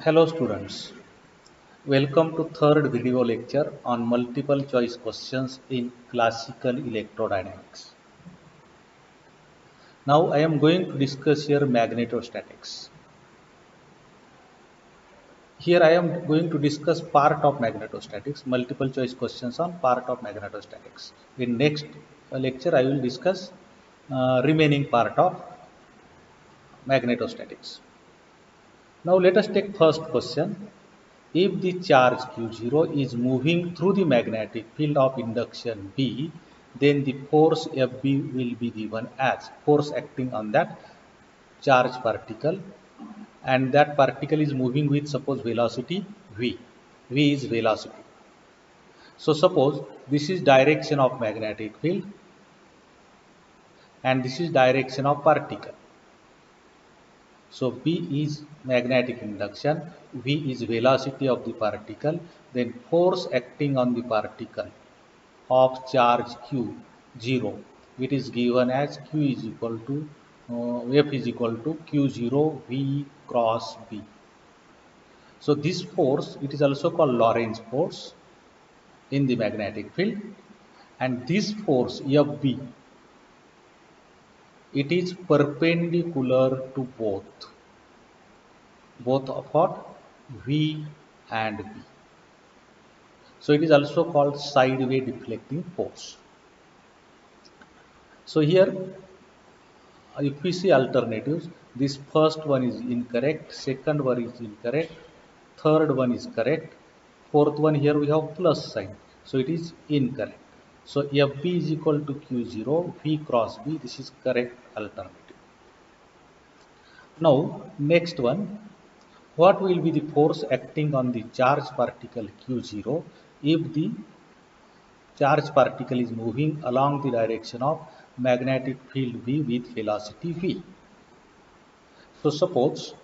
Hello students, welcome to third video lecture on multiple choice questions in classical electrodynamics. Now I am going to discuss here magnetostatics. Here I am going to discuss part of magnetostatics, multiple choice questions on part of magnetostatics. In next lecture I will discuss remaining part of magnetostatics. Now let us take first question. If the charge Q0 is moving through the magnetic field of induction B, then the force Fb will be given as force acting on that charge particle, and that particle is moving with suppose velocity v. V is velocity. So suppose this is direction of magnetic field and this is direction of particle. So B is magnetic induction, V is velocity of the particle, then force acting on the particle of charge Q 0. It is given as Q is equal to F is equal to Q0 V cross B. So this force, it is also called Lorentz force in the magnetic field, and this force Fb, it is perpendicular to both of what? V and B. So it is also called sideway deflecting force. So here if we see alternatives, this first one is incorrect, second one is incorrect, third one is correct, fourth one here we have plus sign. So it is incorrect. So Fb is equal to Q0, V cross B, this is correct alternative. Now next one, what will be the force acting on the charge particle Q0 if the charge particle is moving along the direction of magnetic field V with velocity V? So suppose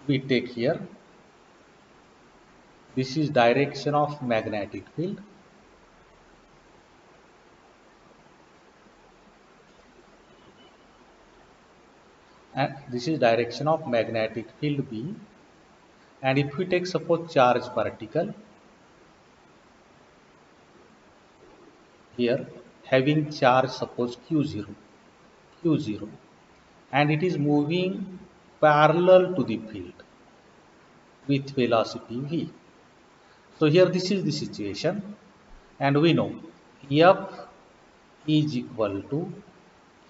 we take here, this is direction of magnetic field, and this is direction of magnetic field B, and if we take suppose charge particle here having charge suppose Q0, and it is moving parallel to the field with velocity V. So here this is the situation, and we know F is equal to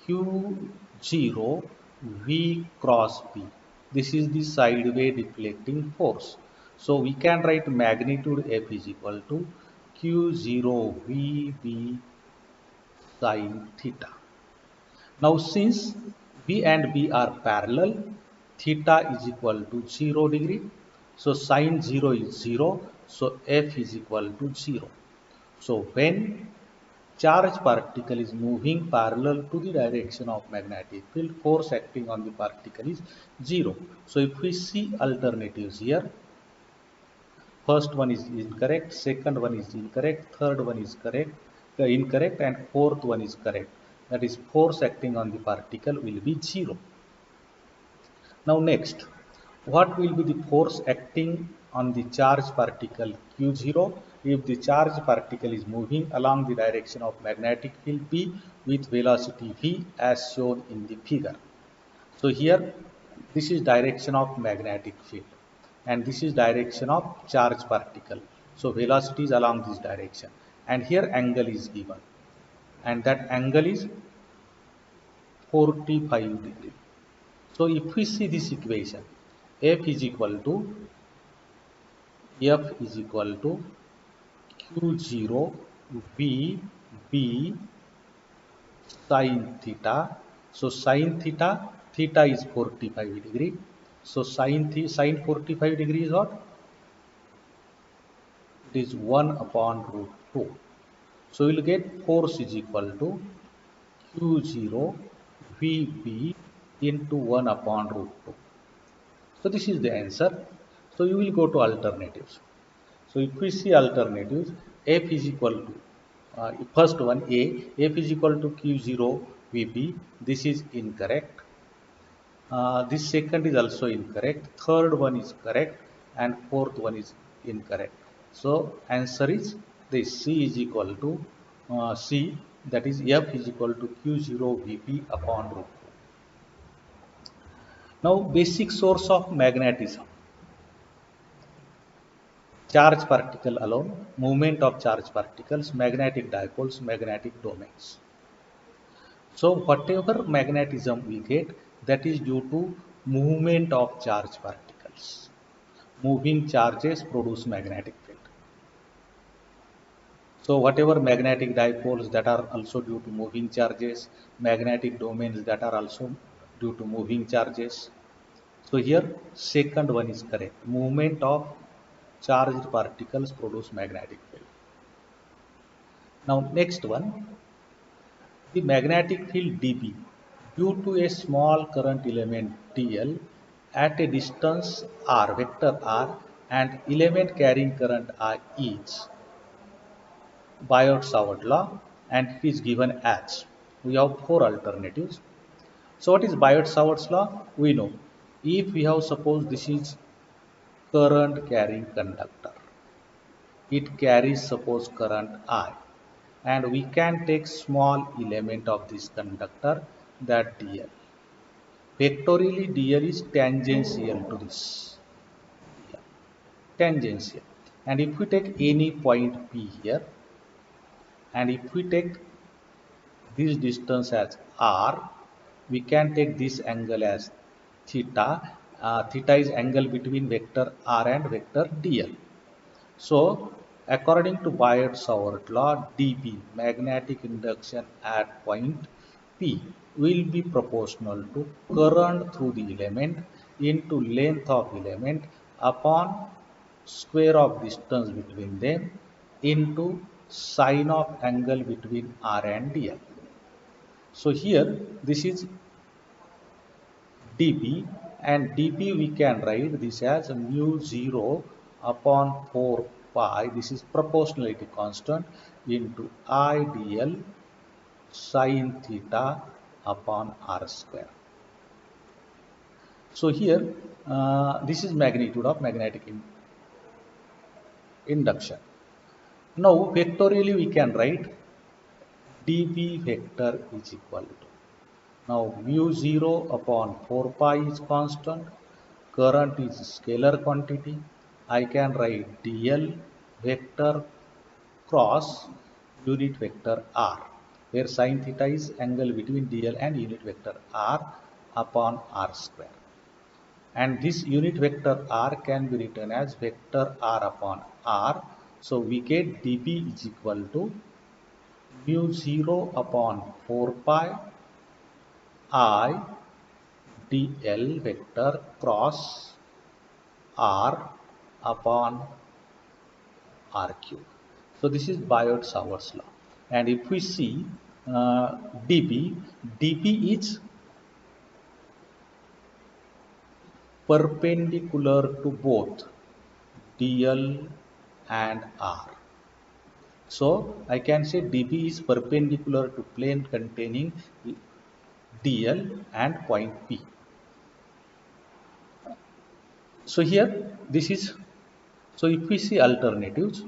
Q0 V cross B. This is the sideway deflecting force. So we can write magnitude F is equal to Q0 VB sin theta. Now since B and B are parallel, theta is equal to 0 degree. So sin 0 is 0. So F is equal to 0. So when charge particle is moving parallel to the direction of magnetic field, force acting on the particle is 0. So if we see alternatives here, first one is incorrect, second one is incorrect, third one is correct, incorrect, and fourth one is correct. That is force acting on the particle will be 0. Now next, what will be the force acting on the charge particle Q0 if the charge particle is moving along the direction of magnetic field B with velocity V as shown in the figure. So here this is direction of magnetic field and this is direction of charge particle. So velocity is along this direction, and here angle is given, and that angle is 45 degree. So if we see this equation, F is equal to Q0 V B sin theta. So sin theta, theta is 45 degree. So sin 45 degree is what? It is 1 upon root 2. So we will get force is equal to Q0 VB into 1 upon root 2. So this is the answer. So you will go to alternatives. So if we see alternatives, F is equal to first one A, F is equal to Q0 VB. This is incorrect. This second is also incorrect. Third one is correct. and fourth one is incorrect. So answer is this, C is equal to C, that is F is equal to Q0 Vp upon root 2. Now basic source of magnetism. Charge particle alone, movement of charge particles, magnetic dipoles, magnetic domains. So whatever magnetism we get, that is due to movement of charge particles. Moving charges produce magnetic field. So whatever magnetic dipoles that are also due to moving charges, magnetic domains that are also due to moving charges. So here second one is correct. Movement of charged particles produce magnetic field. Now next one, the magnetic field dB due to a small current element dl at a distance r, vector r, and element carrying current I is Biot-Savart law, and it is given as, we have four alternatives. So what is Biot-Savart's law? We know if we have, suppose this is current carrying conductor, it carries suppose current I, and we can take small element of this conductor, that dl. Vectorially dl is tangential to this, yeah, tangential. And if we take any point P here, and if we take this distance as r, we can take this angle as theta. Theta is angle between vector r and vector dl. So according to Biot-Savart law, dB, magnetic induction at point P, will be proportional to current through the element into length of element upon square of distance between them into sine of angle between r and dl. So here this is dB, and dB we can write this as mu 0 upon 4 pi, this is proportionality constant, into I dl sine theta upon r square. So here this is magnitude of magnetic induction. Now vectorially we can write dB vector is equal to, now mu 0 upon 4 pi is constant, current is scalar quantity. I can write dl vector cross unit vector r, where sine theta is angle between dl and unit vector r upon r square. And this unit vector r can be written as vector r upon r. So we get dB is equal to mu 0 upon 4 pi I dl vector cross r upon r cube. So this is Biot-Savart's law. And if we see dB, dB is perpendicular to both dl and r. So I can say dB is perpendicular to plane containing dl and point P. So here this is, so if we see alternatives,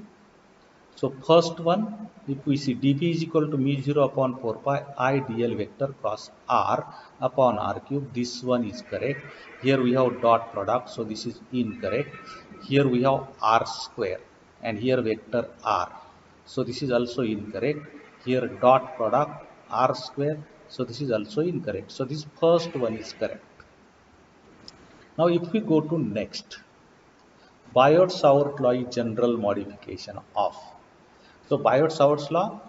so first one, if we see dB is equal to mu 0 upon 4 pi I dl vector cross r upon r cube, this one is correct. Here we have dot product, so this is incorrect. Here we have r square, and here vector r, so this is also incorrect. Here dot product r square, so this is also incorrect. So this first one is correct. Now if we go to next, Biot-Savart law is general modification of. So Biot-Savart's law,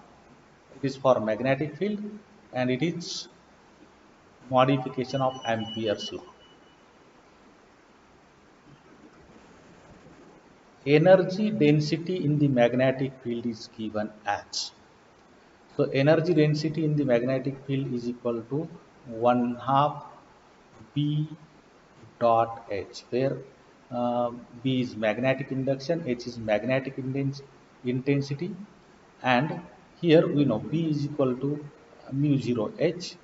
it is for magnetic field, and it is modification of Ampere's law. Energy density in the magnetic field is given as. So energy density in the magnetic field is equal to 1/2 B dot H, where B is magnetic induction, H is magnetic intensity, and here we know B is equal to mu 0 H.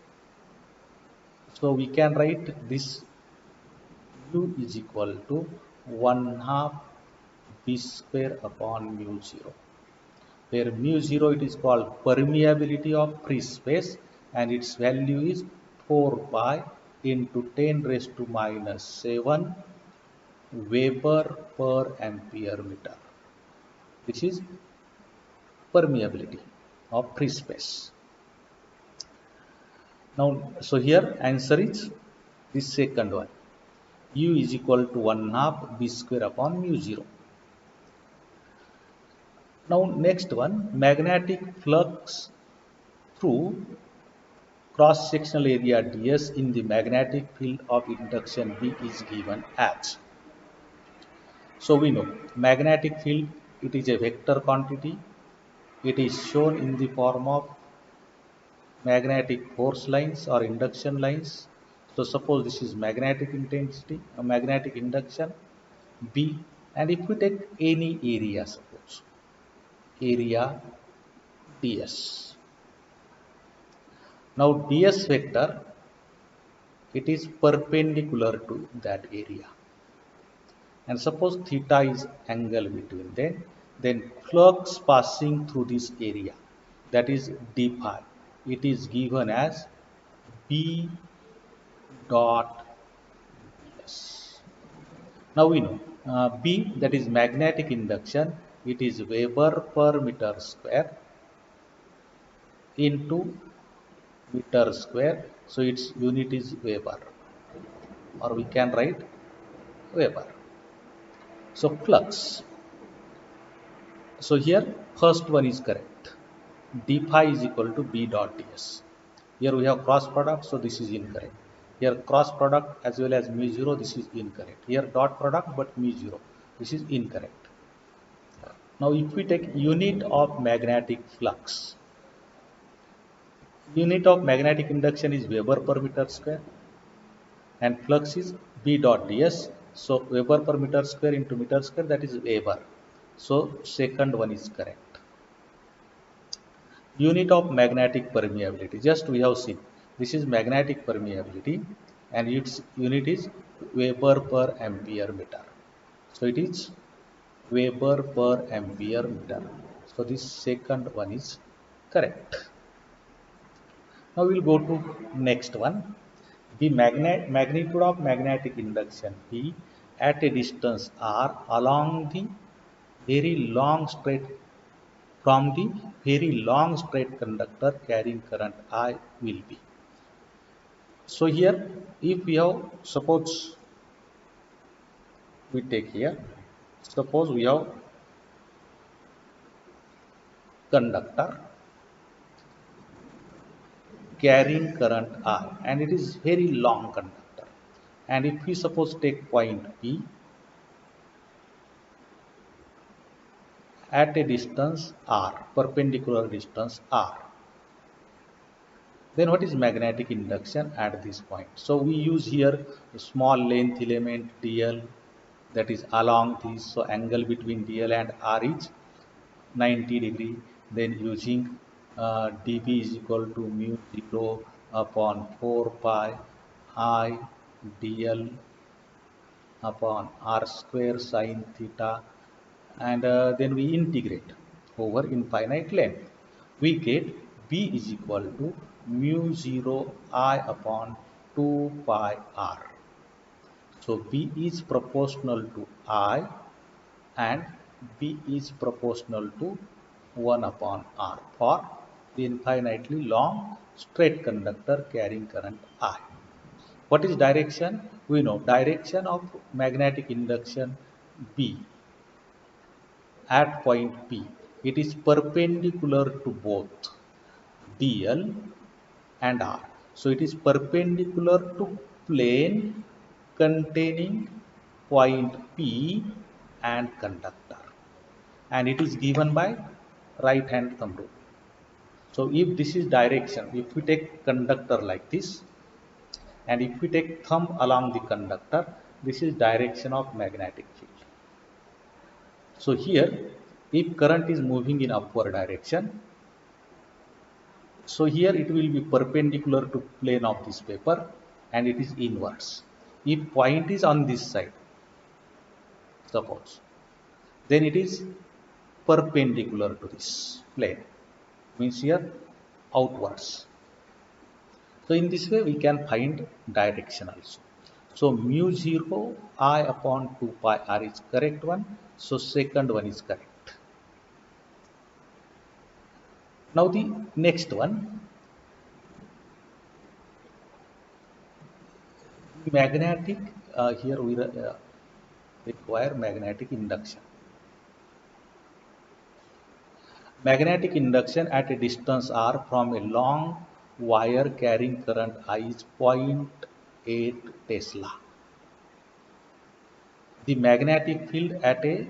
So we can write this mu is equal to 1 half b square upon mu 0, where mu 0 it is called permeability of free space and its value is 4 pi into 10 raised to minus 7 Weber per ampere meter. This is permeability of free space. Now, so here answer is this second one. U is equal to 1 half b square upon mu 0. Now next one, magnetic flux through cross-sectional area ds in the magnetic field of induction B is given as. So we know magnetic field, it is a vector quantity. It is shown in the form of magnetic force lines or induction lines. So suppose this is magnetic intensity, a magnetic induction B, and if we take any area, suppose area ds. Now ds vector, it is perpendicular to that area. And suppose theta is angle between them, then flux passing through this area, that is d phi, it is given as B dot ds. Now we know B, that is magnetic induction, it is Weber per meter square into meter square, so its unit is Weber, or we can write Weber. So flux. So here first one is correct. D phi is equal to B dot ds. Here we have cross product, so this is incorrect. Here cross product as well as mu 0, this is incorrect. Here dot product but mu 0, this is incorrect. Now if we take unit of magnetic flux, unit of magnetic induction is Weber per meter square and flux is B dot ds. So Weber per meter square into meter square, that is Weber. So second one is correct. Unit of magnetic permeability, just we have seen, this is magnetic permeability and its unit is Weber per ampere meter. So it is Weber per ampere meter. So this second one is correct. Now we will go to next one. The magnitude of magnetic induction P at a distance r along the very long straight from the very long straight conductor carrying current I will be. So here if we have, suppose we take here, suppose we have conductor carrying current I and it is very long conductor, and if we suppose take point P at a distance r, perpendicular distance r, then what is magnetic induction at this point? So we use here a small length element dl, that is along this, so angle between dl and r is 90 degree. Then using dB is equal to mu 0 upon 4 pi I dl upon r square sine theta, and then we integrate over infinite length. We get B is equal to mu 0 I upon 2 pi r. So B is proportional to I and B is proportional to 1 upon r for the infinitely long straight conductor carrying current I. What is direction? We know direction of magnetic induction B at point P. It is perpendicular to both dl and r. So it is perpendicular to plane containing point P and conductor, and it is given by right hand thumb rule. So if this is direction, if we take conductor like this and if we take thumb along the conductor, this is direction of magnetic field. So here if current is moving in upward direction, so here it will be perpendicular to plane of this paper and it is inwards. If point is on this side, suppose, then it is perpendicular to this plane, means here outwards. So in this way we can find direction also. So mu 0 I upon 2 pi r is correct one. So second one is correct. Now the next one, magnetic, here we require magnetic induction. Magnetic induction at a distance r from a long wire carrying current I is zero point 0.8 Tesla. The magnetic field at a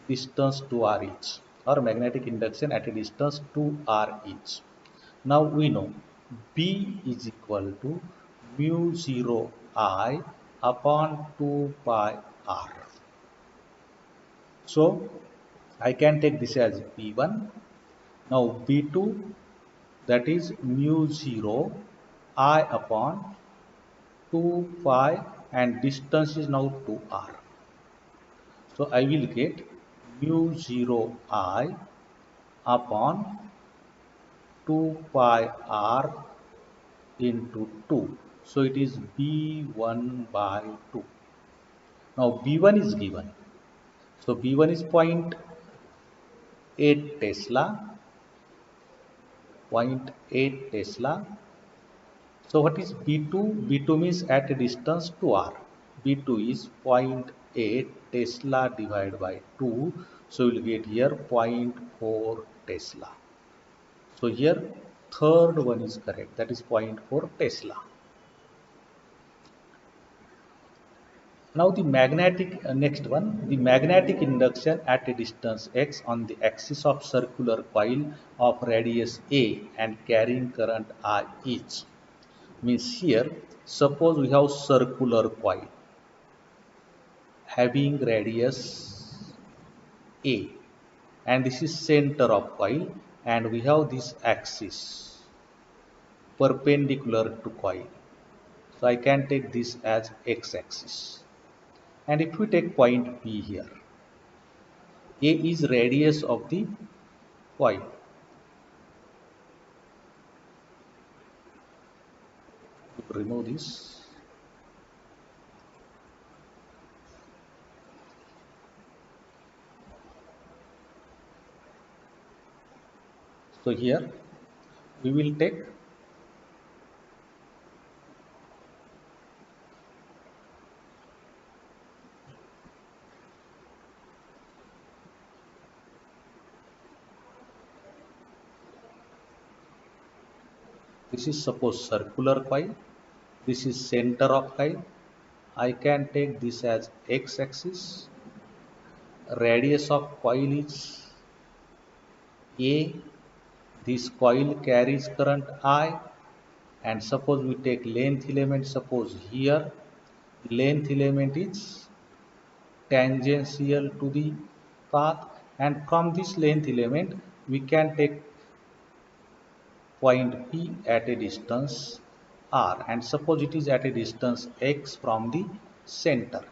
distance to r each, or magnetic induction at a distance to r each. Now we know B is equal to mu 0 I upon 2 pi r. So I can take this as B1. Now B2, that is mu 0 I upon 2 pi, and distance is now 2r. So I will get mu 0 I upon 2 pi r into 2. So it is B1 by 2. Now B1 is given. So B1 is 0.8 Tesla. 0.8 Tesla. So what is B2? B2 means at a distance to r. B2 is 0.8 Tesla divided by 2. So we will get here 0.4 Tesla. So here third one is correct. That is 0.4 Tesla. Now the magnetic, next one, the magnetic induction at a distance x on the axis of circular coil of radius a and carrying current I each. Means here, suppose we have circular coil having radius a, and this is center of coil, and we have this axis perpendicular to coil. So I can take this as x-axis. And if we take point P here, A is radius of the coil. Remove this. So here we will take this is suppose circular coil. This is center of coil. I can take this as x-axis. Radius of coil is A. This coil carries current I, and suppose we take length element. Suppose here length element is tangential to the path, and from this length element we can take point P at a distance r, and suppose it is at a distance x from the center.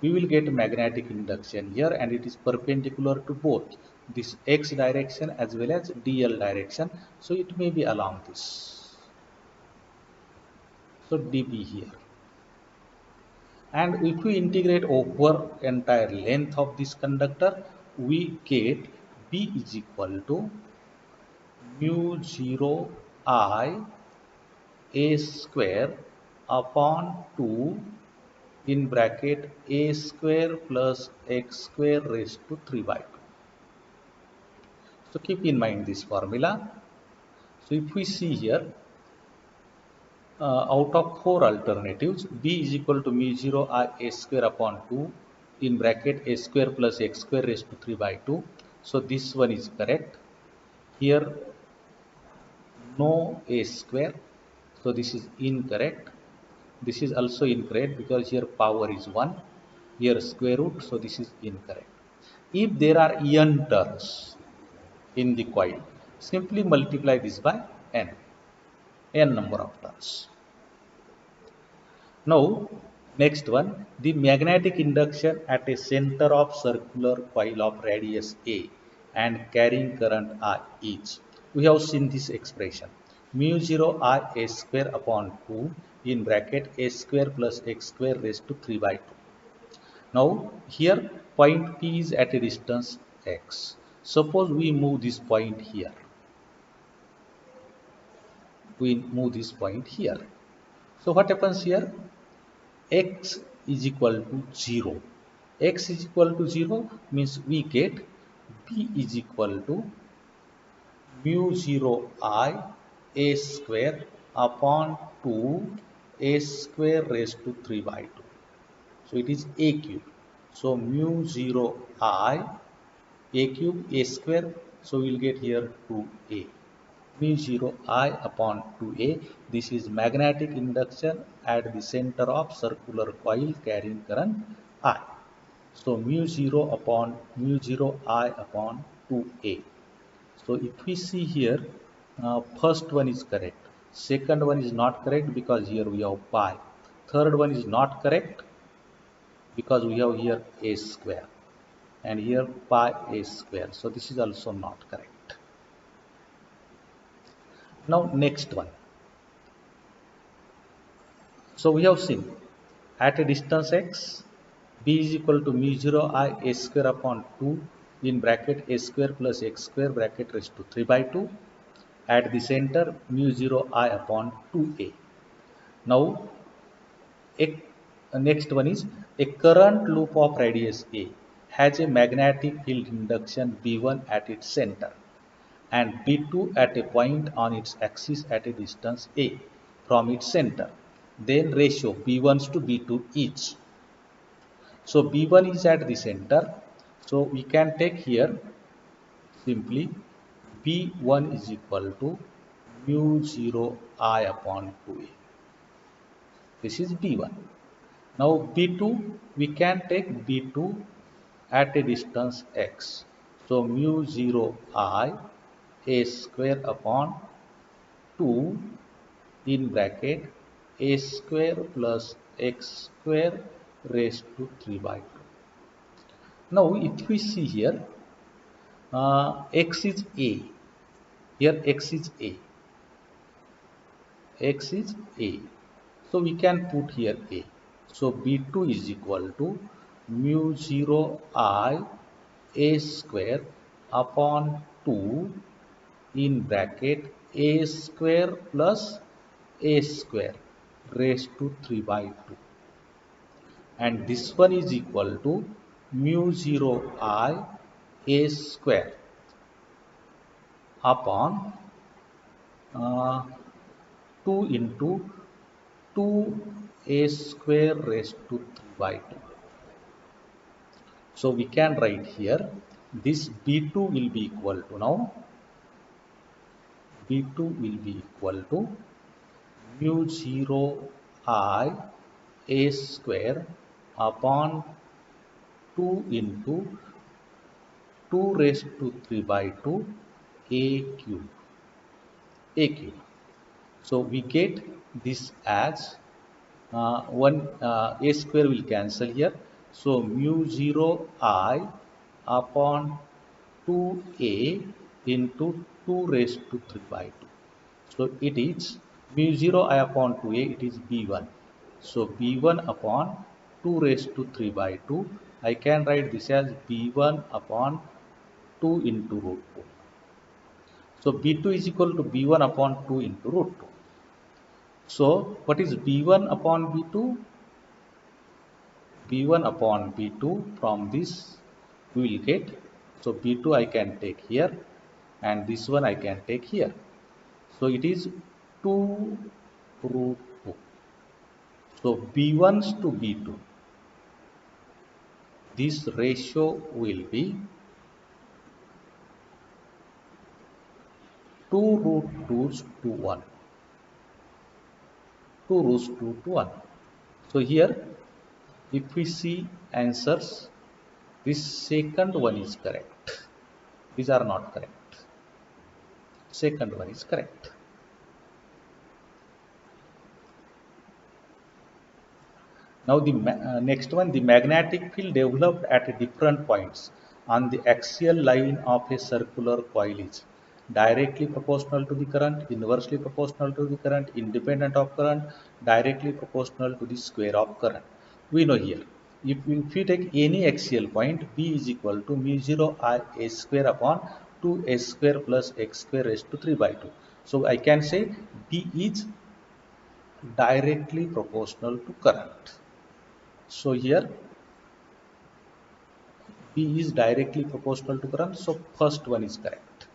We will get magnetic induction here, and it is perpendicular to both this x direction as well as dl direction, so it may be along this. So dp here, and if we integrate over entire length of this conductor, we get B is equal to mu 0 I a square upon 2 in bracket a square plus x square raised to 3 by 2. So keep in mind this formula. So if we see here, out of 4 alternatives, B is equal to mu 0 I a square upon 2 in bracket a square plus x square raised to 3 by 2. So this one is correct. Here no a square, so this is incorrect. This is also incorrect because here power is 1, here square root, so this is incorrect. If there are n turns in the coil, simply multiply this by n number of turns. Now Next one, the magnetic induction at a center of circular coil of radius A and carrying current I each. We have seen this expression. Mu 0 I a square upon 2 in bracket a square plus x square raised to 3 by 2. Now here point P is at a distance x. Suppose we move this point here. We move this point here. So what happens here? X is equal to 0. X is equal to 0 means we get B is equal to mu 0 I a square upon 2 a square raised to 3 by 2. So it is a cube. So mu 0 I a cube a square. So we will get here 2a. Mu 0 I upon 2a. This is magnetic induction at the center of circular coil carrying current I. So mu 0 upon mu 0 I upon 2a. So if we see here, first one is correct. Second one is not correct because here we have pi. Third one is not correct because we have here a square. And here pi a square. So this is also not correct. Now next one. So we have seen at a distance x, b is equal to mu 0 I a square upon 2 in bracket a square plus x square bracket raised to 3 by 2. At the center mu 0 I upon 2a. Now next one is a current loop of radius a has a magnetic field induction B1 at its center and B2 at a point on its axis at a distance a from its center. Then ratio B1s to B2 each. So B1 is at the center. So we can take here simply B1 is equal to mu 0 I upon 2a. This is B1. Now B2, we can take B2 at a distance x. So mu 0 I a square upon 2 in bracket a square plus x square raised to 3 by 2. Now if we see here, x is a. Here x is a. X is a. So we can put here a. So B2 is equal to mu 0 I a square upon 2 in bracket a square plus a square raised to 3 by 2. And this one is equal to mu 0 I a square upon 2 into 2a square raised to 3 by 2. So we can write here this B2 will be equal to now B2 will be equal to mu 0 I a square upon 2 into 2 raised to 3 by 2 a cube. A cube. So we get this as one a square will cancel here. So mu 0 I upon 2a into 2 raised to 3 by 2. So it is mu 0 I upon 2a, it is b1. So b1 upon 2 raised to 3 by 2. I can write this as b1 upon 2 into root 2. So b2 is equal to b1 upon 2 into root 2. So what is b1 upon b2? B1 upon B2 from this we will get. So B2 I can take here and this one I can take here. So it is 2 root 2. So B1s to B2. This ratio will be 2 root 2s to 1. 2 roots 2 to 1. So here if we see answers, this second one is correct. These are not correct. Second one is correct. Now the next one, the magnetic field developed at different points on the axial line of a circular coil is directly proportional to the current, inversely proportional to the current, independent of current, directly proportional to the square of current. We know here, if we take any axial point, B is equal to mu 0 I a square upon 2 a square plus x square raised to 3 by 2. So I can say B is directly proportional to current. So here B is directly proportional to current. So first one is correct.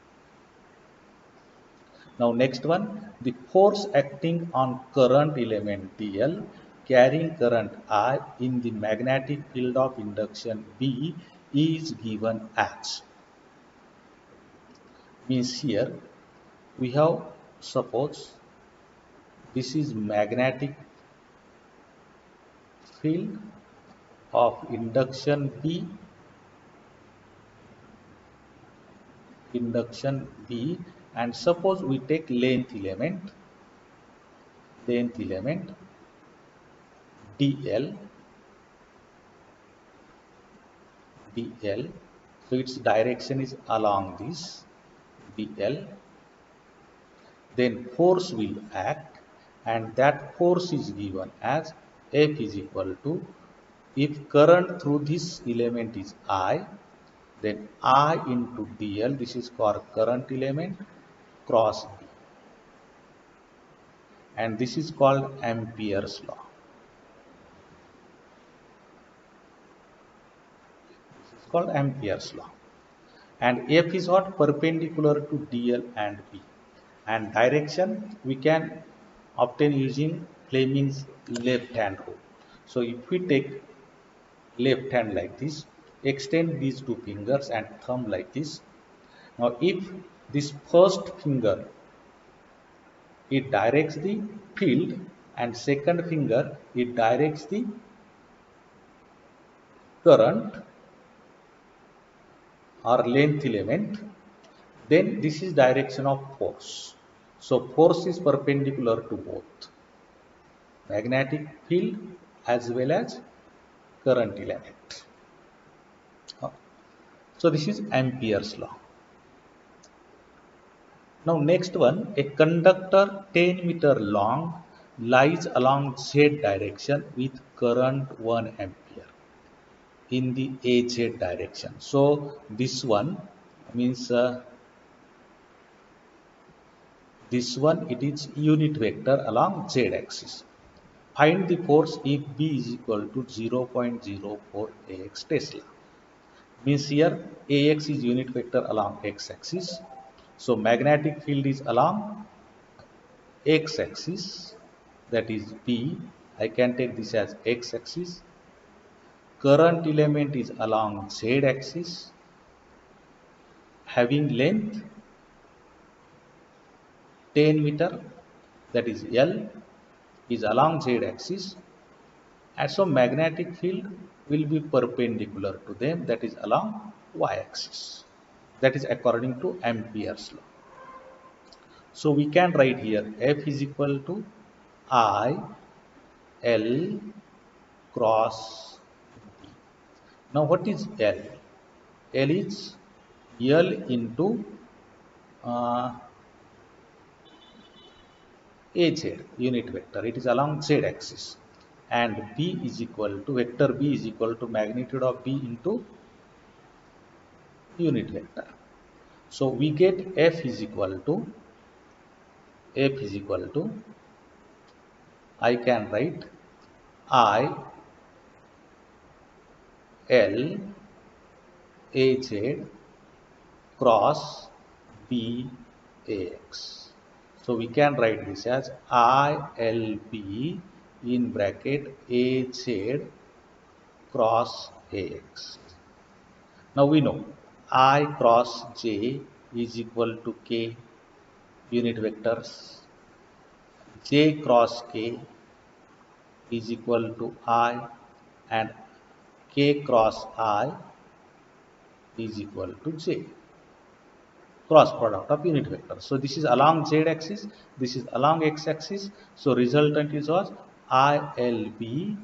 Now next one, the force acting on current element DL carrying current I in the magnetic field of induction B is given as. Means here we have, suppose this is magnetic field of induction B, and suppose we take length element dl, so its direction is along this dl, then force will act, and that force is given as F is equal to, if current through this element is I, then I into dl, this is called current element, cross B, and this is called Ampere's law. This is called Ampere's law. And F is what? Perpendicular to dl and B. And direction we can obtain using Fleming's left hand rule. So if we take left hand like this, extend these two fingers and thumb like this. Now if this first finger, it directs the field, and second finger, it directs the current or length element, then this is direction of force. So force is perpendicular to both magnetic field as well as current element. So this is Ampere's law. Now next one, a conductor 10 meter long lies along Z direction with current 1 ampere in the AZ direction. So this one means this one, it is unit vector along Z axis. Find the force if B is equal to 0.04 AX Tesla. Means here AX is unit vector along X axis. So magnetic field is along X axis, that is B. I can take this as X axis. Current element is along Z axis, having length 10 meter, that is L, is along Z axis, and so magnetic field will be perpendicular to them, that is along Y axis. That is according to Ampere's law. So we can write here F is equal to I L cross B. Now what is L? L is L into AZ unit vector. It is along Z axis, and B is equal to, vector B is equal to magnitude of B into unit vector. So we get F is equal to I can write I L AZ cross B AX. So we can write this as ILB in bracket AZ cross AX. Now we know I cross J is equal to K unit vectors. J cross K is equal to I, and K cross I is equal to J. Cross product of unit vector. So this is along Z axis, this is along X axis. So resultant is what? ILB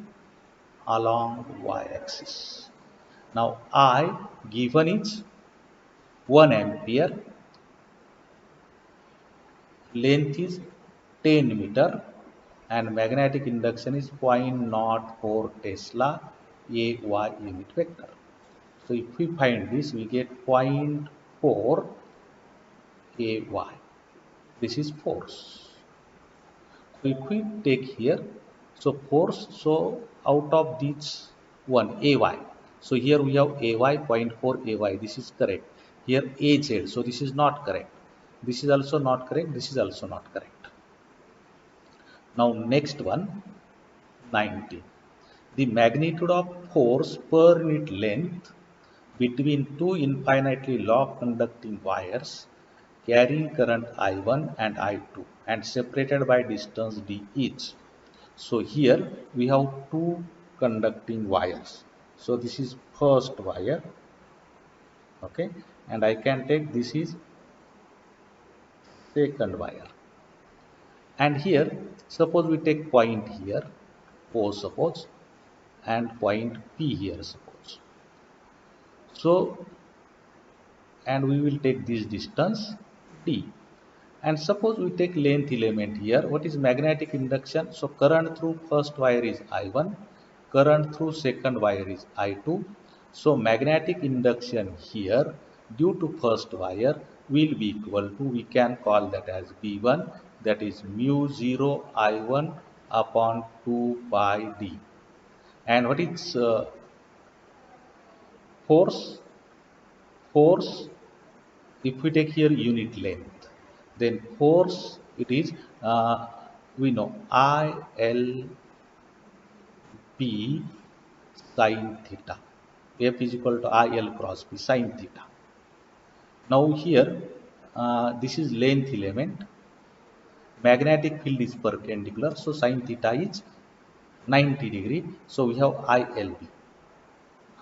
along y-axis. Now I given is 1 ampere, length is 10 meter, and magnetic induction is 0.04 Tesla AY unit vector. So if we find this, we get 0.4 AY. This is force. So if we take here, so force, so out of these one AY. So here we have AY 0.4 AY. This is correct. Here AZ. So this is not correct. This is also not correct. This is also not correct. Now next one, 90. The magnitude of force per unit length between two infinitely long conducting wires carrying current I1 and I2 and separated by distance d each. So here we have two conducting wires. So this is first wire, okay, and I can take this is second wire. And here suppose we take point here O suppose and point P here suppose. So and we will take this distance d. And suppose we take length element here. What is magnetic induction? So current through first wire is I1, current through second wire is I2. So magnetic induction here due to first wire will be equal to, we can call that as B1, that is mu 0 I1 upon 2 pi d. And what is force? Force, if we take here unit length, then force it is, we know ILP sin theta. F is equal to IL cross P sin theta. Now here this is length element. Magnetic field is perpendicular, so sin theta is 90 degree. So we have ILB.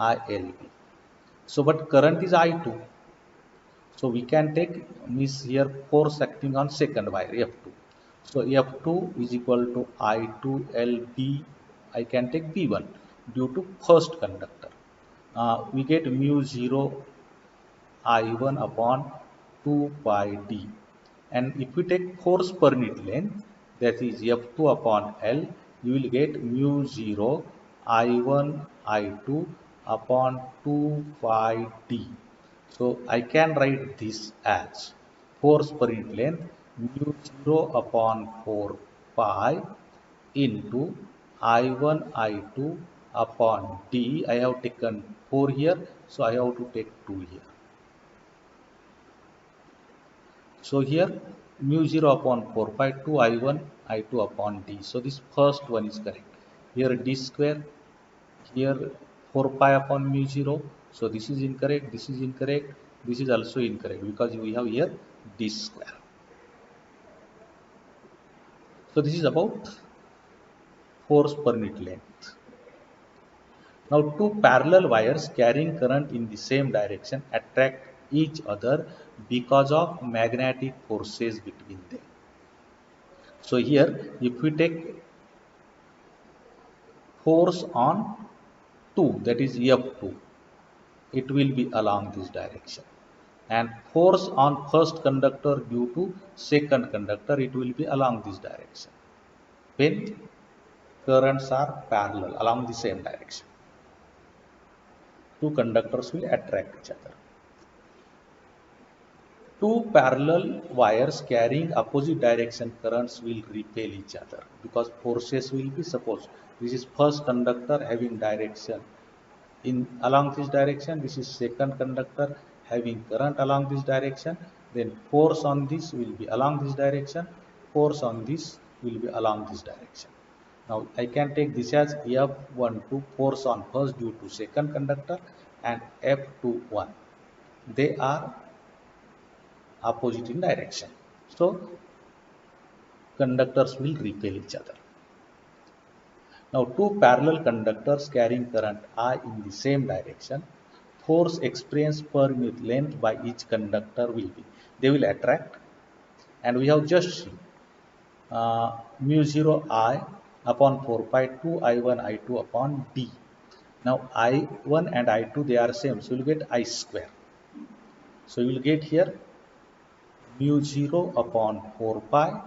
ILB. So but current is I2. So we can take means here force acting on second wire F2. So F2 is equal to I2LB. I can take B1 due to first conductor. We get mu 0 I1 upon 2 pi d. And if we take force per unit length, that is F2 upon L, you will get mu 0 I1 I2 upon 2 pi d. So I can write this as force per unit length mu 0 upon 4 pi into I1 I2 upon d. I have taken 4 here, so I have to take 2 here. So here mu 0 upon 4 pi 2 I1 I2 upon d. So this first one is correct. Here d square, here 4 pi upon mu 0. So this is incorrect, this is incorrect, this is also incorrect because we have here d square. So this is about force per unit length. Now two parallel wires carrying current in the same direction attract each other because of magnetic forces between them. So here if we take force on 2, that is F2, it will be along this direction. And force on first conductor due to second conductor, it will be along this direction. When currents are parallel along the same direction, two conductors will attract each other. Two parallel wires carrying opposite direction currents will repel each other because forces will be, suppose this is first conductor having direction in along this direction, this is second conductor having current along this direction, then force on this will be along this direction, force on this will be along this direction. Now I can take this as F12 force on first due to second conductor and F21, they are opposite in direction, so conductors will repel each other. Now two parallel conductors carrying current I in the same direction, force experienced per unit length by each conductor will be, they will attract, and we have just seen mu 0 I upon 4 pi 2 I1 I2 upon D. Now I1 and I2 they are same, so you will get I square. So you will get here mu 0 upon 4 pi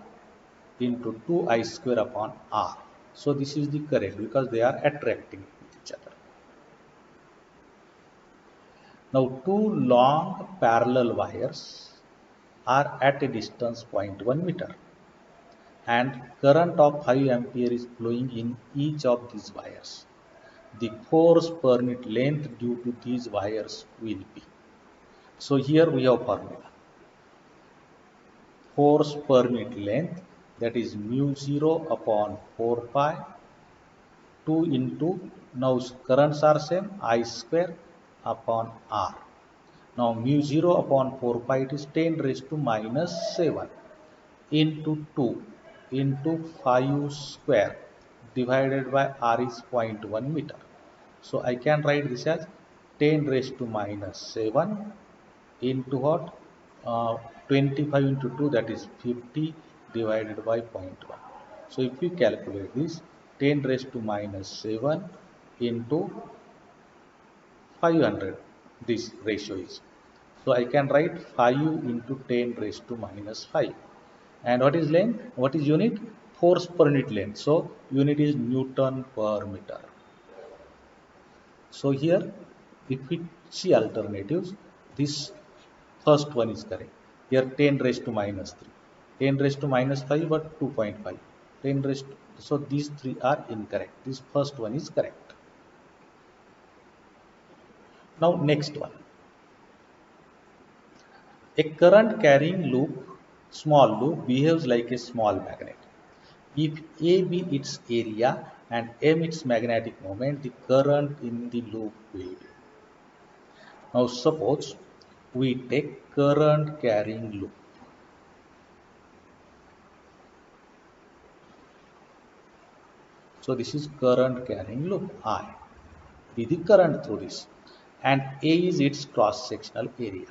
into 2I square upon R. So this is the correct because they are attracting with each other. Now two long parallel wires are at a distance 0.1 meter and current of 5 ampere is flowing in each of these wires. The force per unit length due to these wires will be. So here we have formula. Force per unit length, that is mu 0 upon 4 pi 2 into, now currents are same, I square upon R. Now mu 0 upon 4 pi it is 10 raised to minus 7 into 2 into 5 square divided by R is 0.1 meter. So I can write this as 10 raised to minus 7 into what? 25 into 2, that is 50 divided by 0.1. So if we calculate this, 10 raised to minus 7 into 500, this ratio is. So I can write 5 into 10 raised to minus 5. And what is length? What is unit? Force per unit length. So unit is Newton per meter. So here, if we see alternatives, this first one is correct. Here 10 raised to minus 3. 10 raised to minus 5 but 2.5. 10 raised to, so these three are incorrect. This first one is correct. Now next one. A current carrying loop, small loop, behaves like a small magnet. If A be its area and M its magnetic moment, the current in the loop will be. Now suppose we take current carrying loop. So this is current carrying loop I. Be the current through this. And A is its cross-sectional area.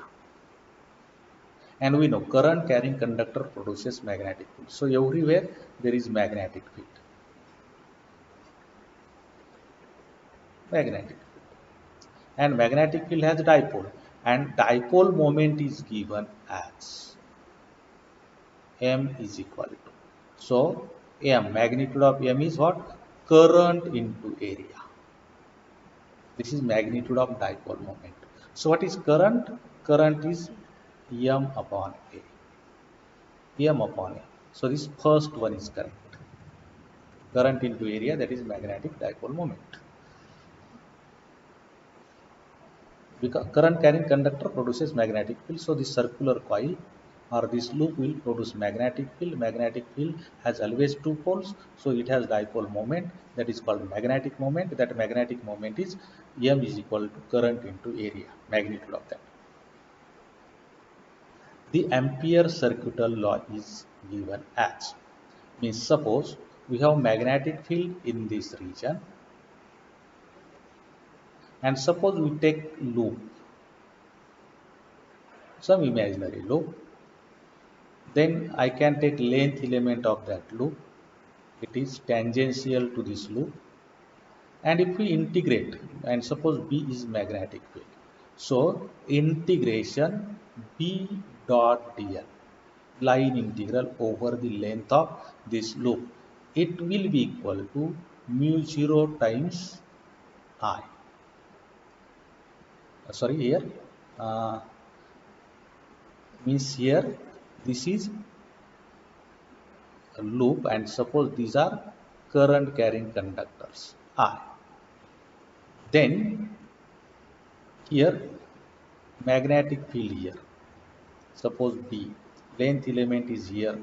And we know current carrying conductor produces magnetic field. So everywhere there is magnetic field. Magnetic field. And magnetic field has dipole. And dipole moment is given as M is equal to. So M, magnitude of M is what? Current into area. This is magnitude of dipole moment. So what is current? Current is M upon A. M upon A. So this first one is correct. Current into area, that is magnetic dipole moment. Because current carrying conductor produces magnetic field, so this circular coil or this loop will produce magnetic field. Magnetic field has always two poles, so it has dipole moment, that is called magnetic moment. That magnetic moment is M is equal to current into area, magnitude of that. The Ampere circuital law is given as, means suppose we have magnetic field in this region, and suppose we take loop, some imaginary loop, then I can take length element of that loop. It is tangential to this loop. And if we integrate, and suppose B is magnetic field, so integration B dot dl, line integral over the length of this loop, it will be equal to mu 0 times I. Sorry, here means here this is a loop, and suppose these are current carrying conductors I. Then here magnetic field here, suppose B, length element is here.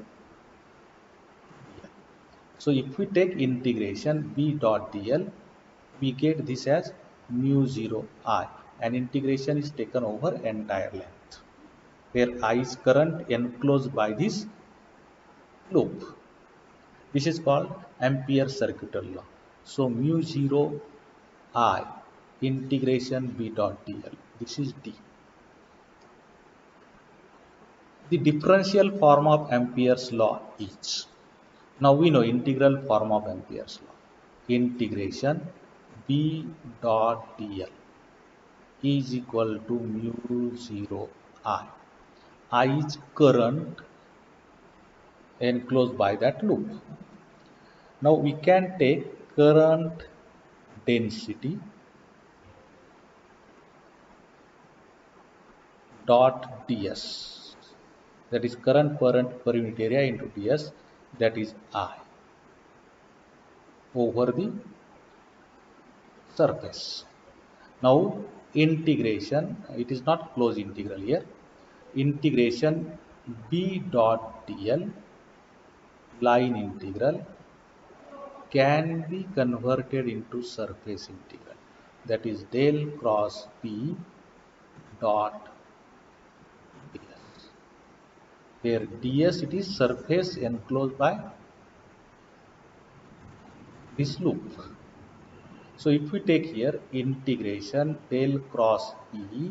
So if we take integration B dot dl, we get this as mu 0 I, and integration is taken over entire length, where I is current enclosed by this loop. This is called Ampere circuital law. So mu 0 I integration B dot dl, this is D. The differential form of Ampere's law is, Now we know integral form of Ampere's law. Integration B dot dl is equal to mu 0 I. I is current enclosed by that loop. Now we can take current density dot ds, that is current per unit area into ds, that is I, over the surface. Now integration, it is not closed integral here, integration B dot dl, line integral, can be converted into surface integral, that is del cross B dot ds. Here ds, it is surface enclosed by this loop. So if we take here integration del cross E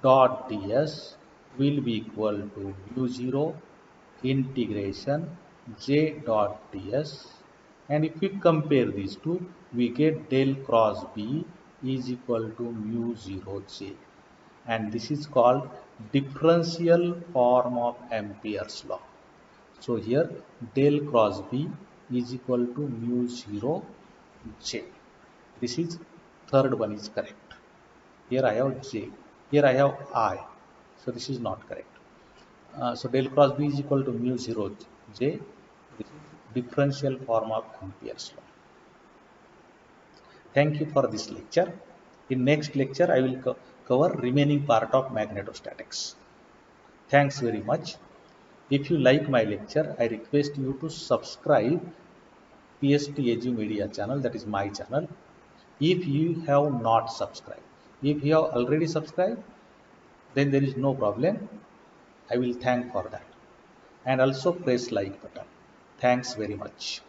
dot ds will be equal to mu 0 integration j dot ds, and if we compare these two we get del cross B is equal to mu 0 j, and this is called differential form of Ampere's law. So here del cross B is equal to mu 0 j. This is third one is correct. Here I have j. Here I have I. So this is not correct. So del cross B is equal to mu 0 j. This is differential form of Ampere's law. Thank you for this lecture. In next lecture I will cover remaining part of magnetostatics. Thanks very much. If you like my lecture, I request you to subscribe PST Edu Media channel, that is my channel. If you have not subscribed, if you have already subscribed, then there is no problem. I will thank for that. And also press like button. Thanks very much.